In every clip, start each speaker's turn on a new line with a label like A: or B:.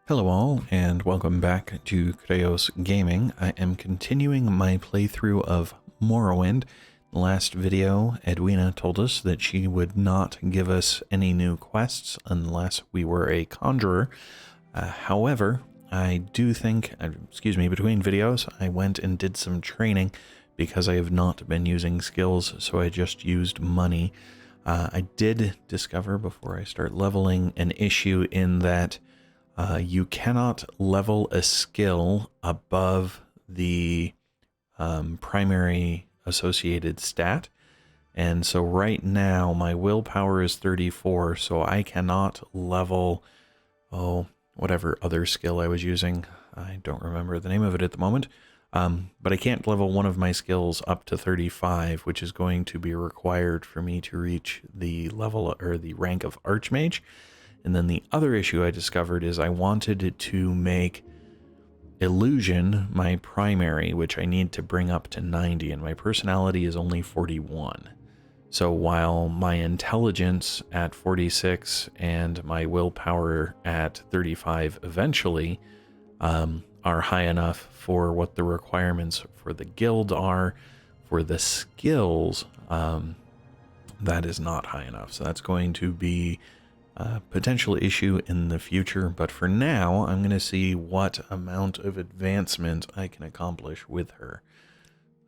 A: Hello all, and welcome back to Chreos Gaming. I am continuing my playthrough of Morrowind. Last video, Edwinna told us that she would not give us any new quests unless we were a Conjurer. However, I do think, between videos, I went and did some training because I have not been using skills, so I just used money. I did discover before I start leveling an issue in that you cannot level a skill above the primary associated stat. And so right now my willpower is 34, so I cannot level, whatever other skill I was using. I don't remember the name of it at the moment. But I can't level one of my skills up to 35, which is going to be required for me to reach the level or the rank of Archmage. And then the other issue I discovered is I wanted to make Illusion my primary, which I need to bring up to 90, and my personality is only 41. So while my intelligence at 46 and my willpower at 35 eventually are high enough for what the requirements for the guild are, for the skills, that is not high enough. So that's going to be potential issue in the future, but for now I'm going to see what amount of advancement I can accomplish with her.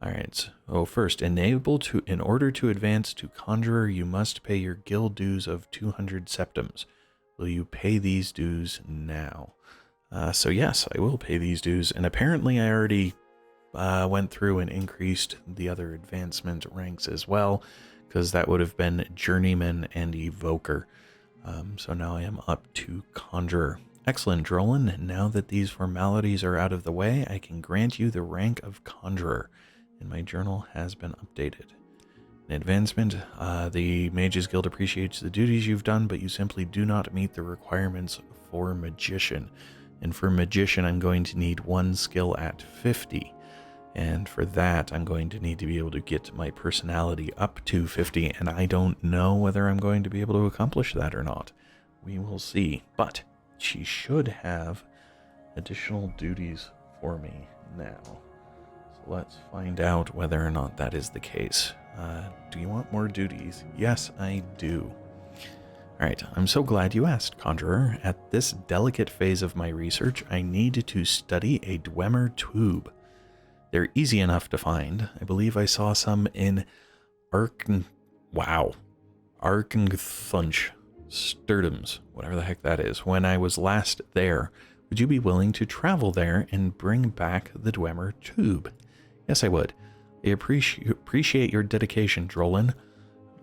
A: Alright, so first, in order to advance to Conjurer, you must pay your guild dues of 200 septums. Will you pay these dues now? So yes, I will pay these dues, and apparently I already went through and increased the other advancement ranks as well, because that would have been Journeyman and Evoker. So now I am up to Conjurer. Excellent, Drolan. Now that these formalities are out of the way, I can grant you the rank of Conjurer, and my journal has been updated. In advancement, the Mages Guild appreciates the duties you've done, but you simply do not meet the requirements for Magician. And for Magician, I'm going to need one skill at 50. And for that, I'm going to need to be able to get my personality up to 50, and I don't know whether I'm going to be able to accomplish that or not. We will see. But she should have additional duties for me now. So let's find out whether or not that is the case. Do you want more duties? Yes, I do. Alright, I'm so glad you asked, Conjurer. At this delicate phase of my research, I need to study a Dwemer tube. They're easy enough to find. I believe I saw some in Arkngthunch-Sturdumz, whatever the heck that is, when I was last there. Would you be willing to travel there and bring back the Dwemer tube? Yes, I would. I appreciate your dedication, Drolan.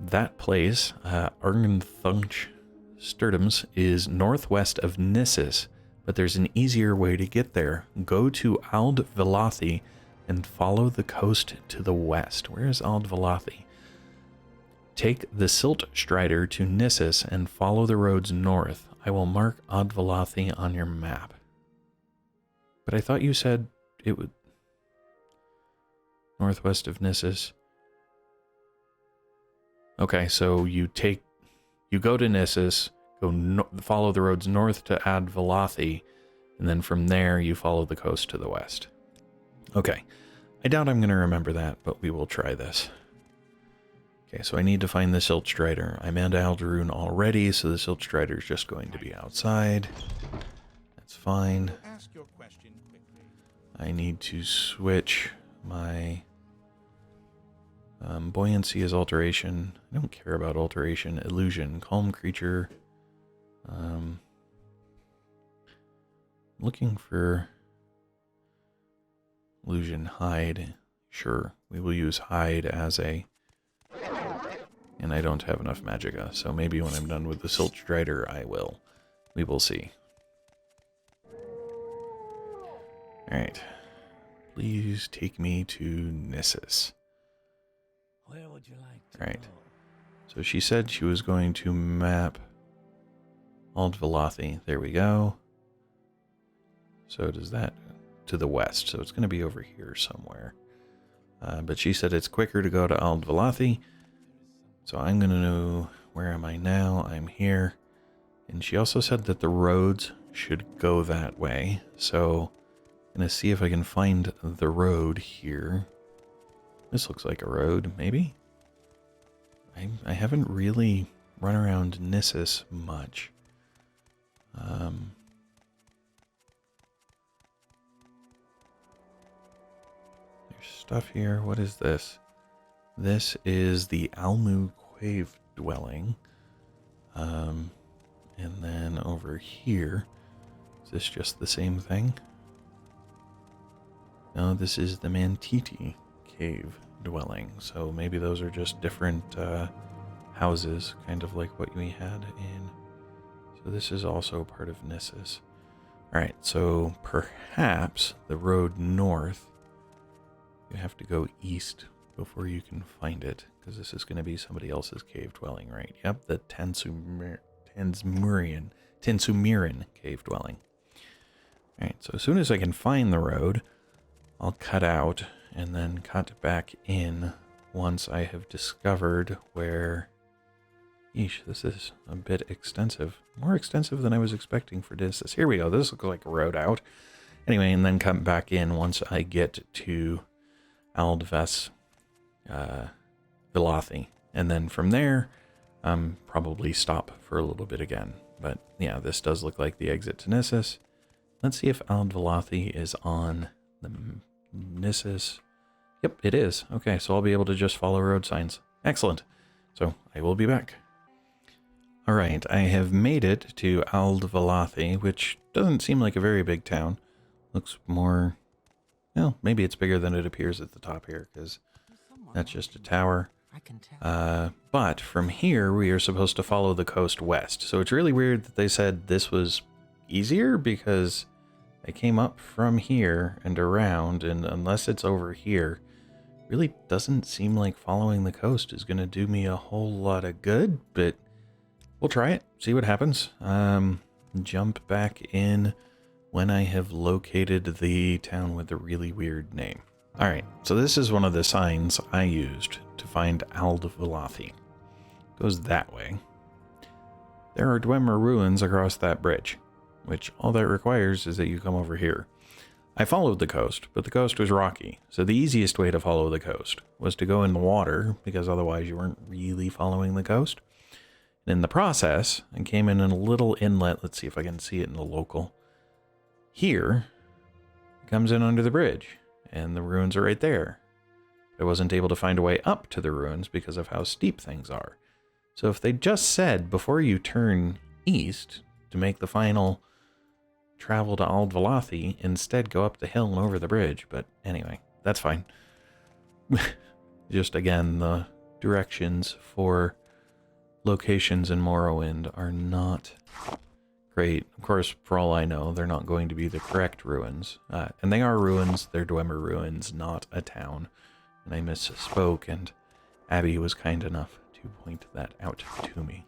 A: That place, Arkngthunch-Sturdumz, is northwest of Nissus, but there's an easier way to get there. Go to Ald-Velathi and follow the coast to the west. Where is Ald-Velathi? Take the Silt Strider to Nissus and follow the roads north. I will mark Ald-Velathi on your map. But I thought you said it would... northwest of Nissus. Okay, so you go to Nissus, follow the roads north to Ald-Velathi, and then from there you follow the coast to the west. Okay, I doubt I'm going to remember that, but we will try this. Okay, so I need to find the Silt Strider. I'm at Alderune already, so the Silt Strider is just going to be outside. That's fine.
B: Ask your question quickly.
A: I need to switch my buoyancy as alteration. I don't care about alteration. Illusion, calm creature. Looking for illusion, hide. Sure, we will use hide as a... and I don't have enough magicka, so maybe when I'm done with the Silt Strider, I will. We will see. Alright. Please take me to Nissus.
B: Where would you like to
A: Right.
B: go?
A: So she said she was going to map Ald-Velathi. There we go. So does that to the west. So it's going to be over here somewhere. But she said it's quicker to go to Ald-Velathi. So I'm going to know, where am I now? I'm here. And she also said that the roads should go that way. So I'm going to see if I can find the road here. This looks like a road, maybe? I haven't really run around Nissus much. There's stuff here. What is this? This is the Almu Cave dwelling. And then over here, is this just the same thing? No, this is the Mantiti Cave dwelling. So maybe those are just different houses, kind of like what we had in. So this is also part of Nissus. Alright, so perhaps the road north, you have to go east before you can find it, because this is going to be somebody else's cave dwelling, right? Yep, the Tinsumerian cave dwelling. Alright, so as soon as I can find the road, I'll cut out and then cut back in once I have discovered where... Eesh, this is a bit extensive. More extensive than I was expecting for distance. Here we go. This looks like a road out. Anyway, and then come back in once I get to Aldves Vilathi. And then from there, probably stop for a little bit again. But yeah, this does look like the exit to Nissus. Let's see if Vilathi is on the Nissus. Yep, it is. Okay, so I'll be able to just follow road signs. Excellent. So I will be back. Alright, I have made it to Vilathi, which doesn't seem like a very big town. Looks more... Well, maybe it's bigger than it appears at the top here, because that's just a tower. But from here, we are supposed to follow the coast west. So it's really weird that they said this was easier, because I came up from here and around, and unless it's over here, really doesn't seem like following the coast is going to do me a whole lot of good, but we'll try it, see what happens. Jump back in when I have located the town with the really weird name. Alright, so this is one of the signs I used to find Vilathi. Goes that way. There are Dwemer ruins across that bridge, which all that requires is that you come over here. I followed the coast, but the coast was rocky, so the easiest way to follow the coast was to go in the water, because otherwise you weren't really following the coast. And in the process, I came in a little inlet. Let's see if I can see it in the local. Here, it comes in under the bridge, and the ruins are right there. I wasn't able to find a way up to the ruins because of how steep things are. So if they just said, before you turn east to make the final travel to Vilathi, instead go up the hill and over the bridge. But anyway, that's fine. Just again, the directions for locations in Morrowind are not great. Of course, for all I know, they're not going to be the correct ruins. And they are ruins. They're Dwemer ruins, not a town. And I misspoke, and Abby was kind enough to point that out to me.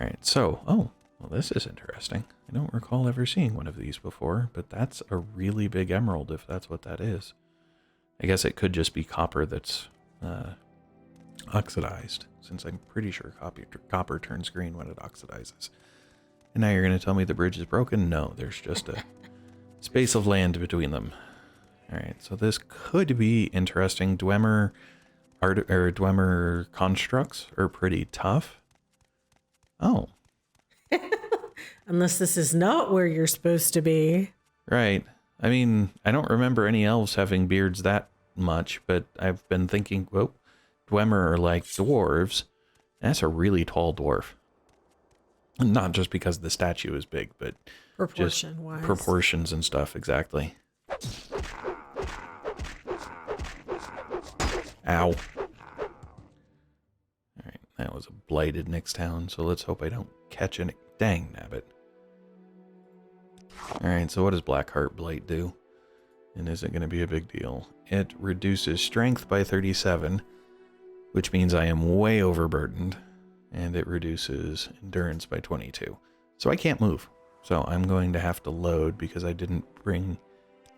A: Alright, so, oh, well, this is interesting. I don't recall ever seeing one of these before, but that's a really big emerald if that's what that is. I guess it could just be copper that's oxidized, since I'm pretty sure copper turns green when it oxidizes. And now you're going to tell me the bridge is broken? No, there's just a space of land between them. Alright, so this could be interesting. Dwemer constructs are pretty tough. Oh.
C: Unless this is not where you're supposed to be.
A: Right. I mean, I don't remember any elves having beards that much, but I've been thinking, whoa, Dwemer are like dwarves. That's a really tall dwarf. Not just because the statue is big, but
C: Proportion-wise.
A: just proportions and stuff, exactly. Ow. Alright, that was a blighted next town, so let's hope I don't catch any. Dang, nabbit. Alright, so what does Blackheart Blight do? And is it going to be a big deal? It reduces strength by 37, which means I am way overburdened, and it reduces endurance by 22. So I can't move. So I'm going to have to load because I didn't bring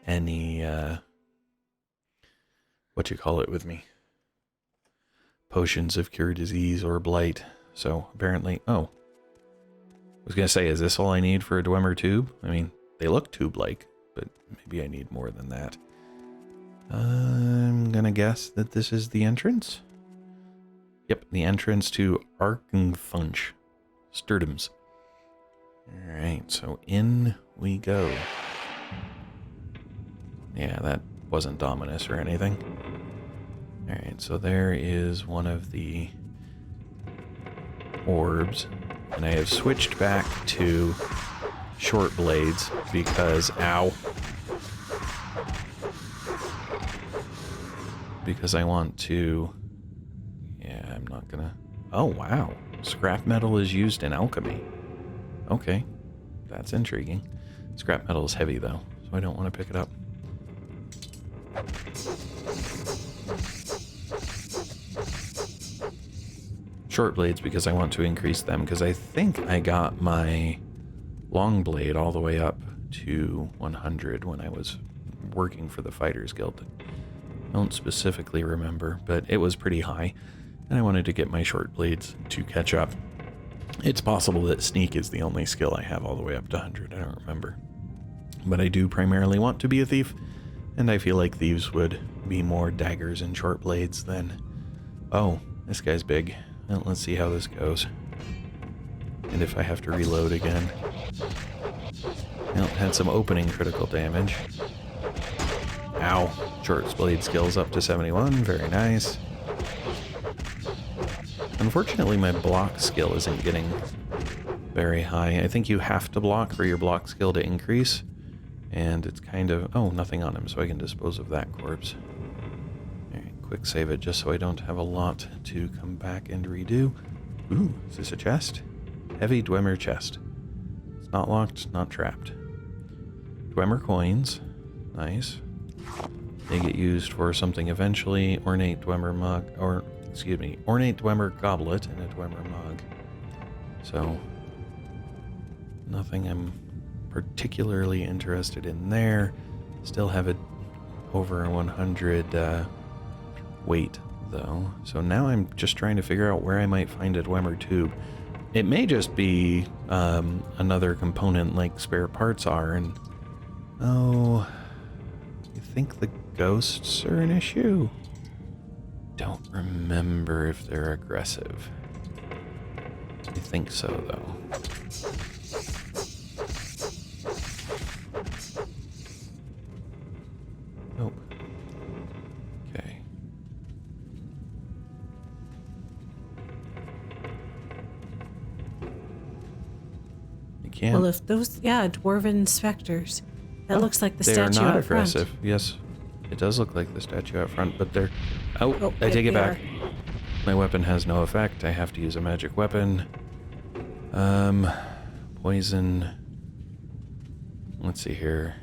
A: any, with me. Potions of cure disease or blight. So apparently, oh. was going to say, is this all I need for a Dwemer tube? I mean, they look tube-like, but maybe I need more than that. I'm going to guess that this is the entrance. Yep, the entrance to Arkngthunch-Sturdumz. Alright, so in we go. Yeah, that wasn't ominous or anything. Alright, so there is one of the orbs. And I have switched back to short blades because, ow. Because I want to, yeah, I'm not gonna, oh wow. Scrap metal is used in alchemy. Okay, that's intriguing. Scrap metal is heavy though, so I don't want to pick it up. Short blades because I want to increase them, because I think I got my long blade all the way up to 100 when I was working for the Fighters Guild. I don't specifically remember, but it was pretty high, and I wanted to get my short blades to catch up. It's possible that sneak is the only skill I have all the way up to 100, I don't remember. But I do primarily want to be a thief, and I feel like thieves would be more daggers and short blades than... Oh, this guy's big. Well, let's see how this goes. And if I have to reload again. Well, had some opening critical damage. Ow. Short blade skills up to 71. Very nice. Unfortunately, my block skill isn't getting very high. I think you have to block for your block skill to increase. And it's kind of... Oh, nothing on him, so I can dispose of that corpse. Quick save it just so I don't have a lot to come back and redo. Ooh, is this a chest? Heavy Dwemer chest. It's not locked, not trapped. Dwemer coins. Nice. They get used for something eventually. Ornate Dwemer mug, or excuse me, ornate Dwemer goblet and a Dwemer mug. So, nothing I'm particularly interested in there. Still have it over 100 weight though, so now I'm just trying to figure out where I might find a Dwemer tube. It may just be another component like spare parts are, and oh, you think the ghosts are an issue? Don't remember if they're aggressive. I think so though. Nope. Okay. Can't.
C: Well, if those, yeah, dwarven specters. That looks like the statue out front.
A: They are not aggressive. Yes, it does look like the statue out front, but they're... Oh, I take it back. My weapon has no effect. I have to use a magic weapon. Poison. Let's see here.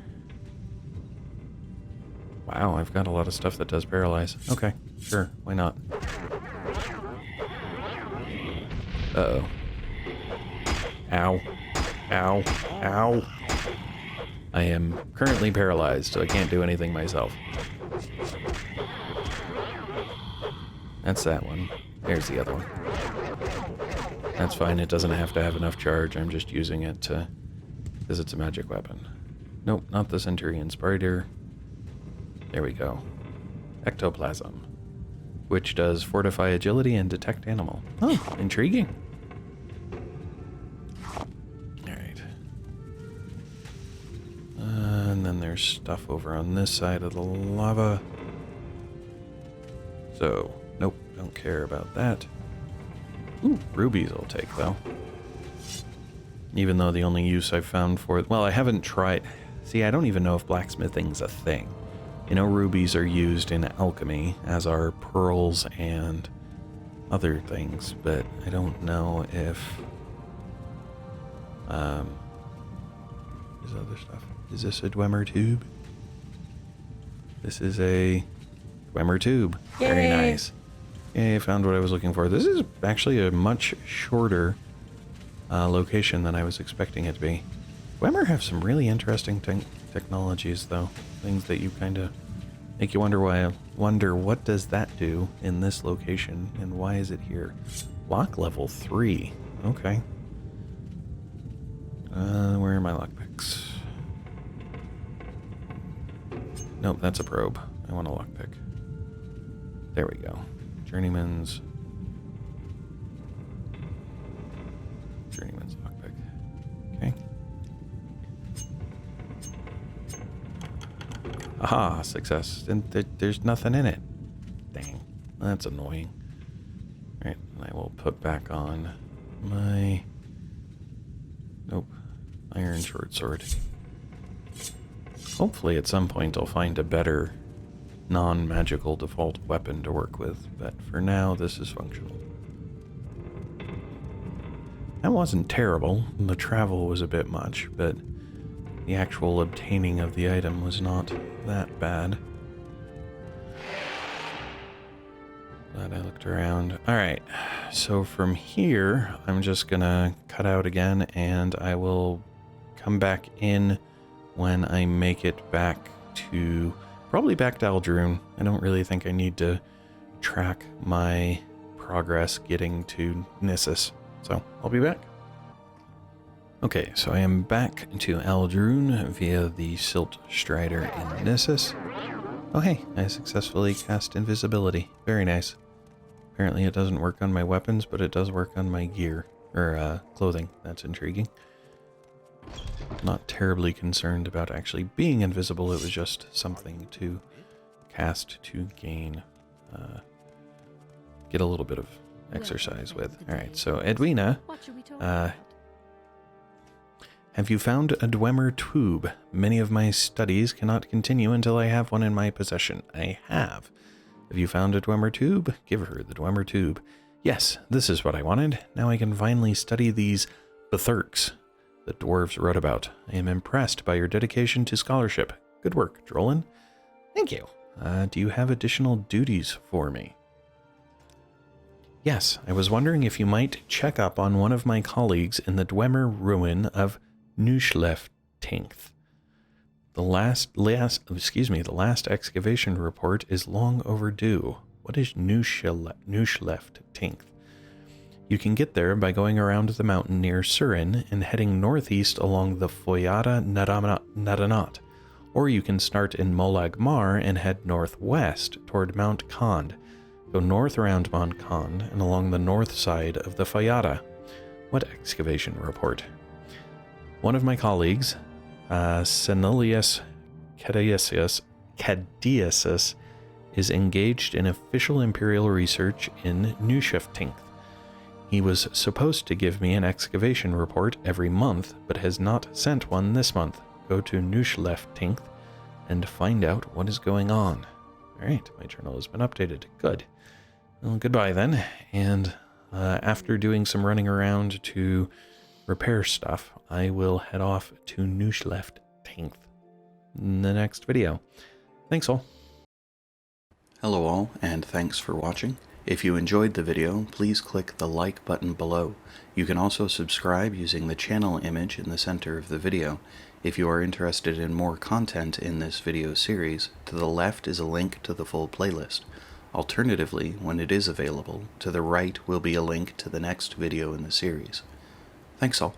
A: Wow, I've got a lot of stuff that does paralyze. Okay, sure, why not? Uh-oh. Ow. Ow. Ow. I am currently paralyzed, so I can't do anything myself. That's that one. There's the other one. That's fine, it doesn't have to have enough charge. I'm just using it to... because it's a magic weapon. Nope, not the Centurion Spider. There we go. Ectoplasm. Which does fortify agility and detect animal. Oh, intriguing. And then there's stuff over on this side of the lava. So, nope, don't care about that. Ooh, rubies I'll take, though. Even though the only use I've found for it... Well, I haven't tried... See, I don't even know if blacksmithing's a thing. You know, rubies are used in alchemy, as are pearls and other things, but I don't know if... there's other stuff. Is this a Dwemer tube? This is a Dwemer tube.
C: Yay.
A: Very nice. Yay, I found what I was looking for. This is actually a much shorter location than I was expecting it to be. Dwemer have some really interesting technologies, though. Things that you kind of make you wonder what does that do in this location and why is it here? Lock level 3. Okay. Where are my lockpicks? Nope, that's a probe. I want a lockpick. There we go. Journeyman's lockpick. Okay. Aha, success. And there's nothing in it. Dang. That's annoying. Alright, I will put back on my... Nope. Iron short sword. Hopefully at some point I'll find a better non-magical default weapon to work with, but for now this is functional. That wasn't terrible. The travel was a bit much, but the actual obtaining of the item was not that bad. Glad I looked around. Alright, so from here, I'm just gonna cut out again, and I will come back in when I make it back to... probably back to Aldrune. I don't really think I need to track my progress getting to Nissus, so I'll be back. Okay, so I am back to Aldrune via the Silt Strider in Nissus. Oh hey, I successfully cast invisibility. Very nice. Apparently it doesn't work on my weapons, but it does work on my gear, or clothing. That's intriguing. Not terribly concerned about actually being invisible, it was just something to cast to gain, get a little bit of exercise with. Alright, so Edwinna, have you found a Dwemer tube? Many of my studies cannot continue until I have one in my possession. I have. Have you found a Dwemer tube? Give her the Dwemer tube. Yes, this is what I wanted. Now I can finally study these Bethurks the dwarves wrote about. I am impressed by your dedication to scholarship. Good work, Drolan. Thank you. Do you have additional duties for me? Yes, I was wondering if you might check up on one of my colleagues in the Dwemer ruin of Nchuleftingth. The last excavation report is long overdue. What is Nchuleftingth? You can get there by going around the mountain near Surin and heading northeast along the Foyada Nadanat, or you can start in Molag Mar and head northwest toward Mount Khand. Go north around Mount Khand and along the north side of the Foyada. What excavation report? One of my colleagues, Senilius Cadiasus, is engaged in official imperial research in Nchuleftingth. He was supposed to give me an excavation report every month, but has not sent one this month. Go to Nchuleftingth and find out what is going on. Alright, my journal has been updated. Good. Well, goodbye then. And after doing some running around to repair stuff, I will head off to Nchuleftingth in the next video. Thanks all. Hello all, and thanks for watching. If you enjoyed the video, please click the like button below. You can also subscribe using the channel image in the center of the video. If you are interested in more content in this video series, to the left is a link to the full playlist. Alternatively, when it is available, to the right will be a link to the next video in the series. Thanks all.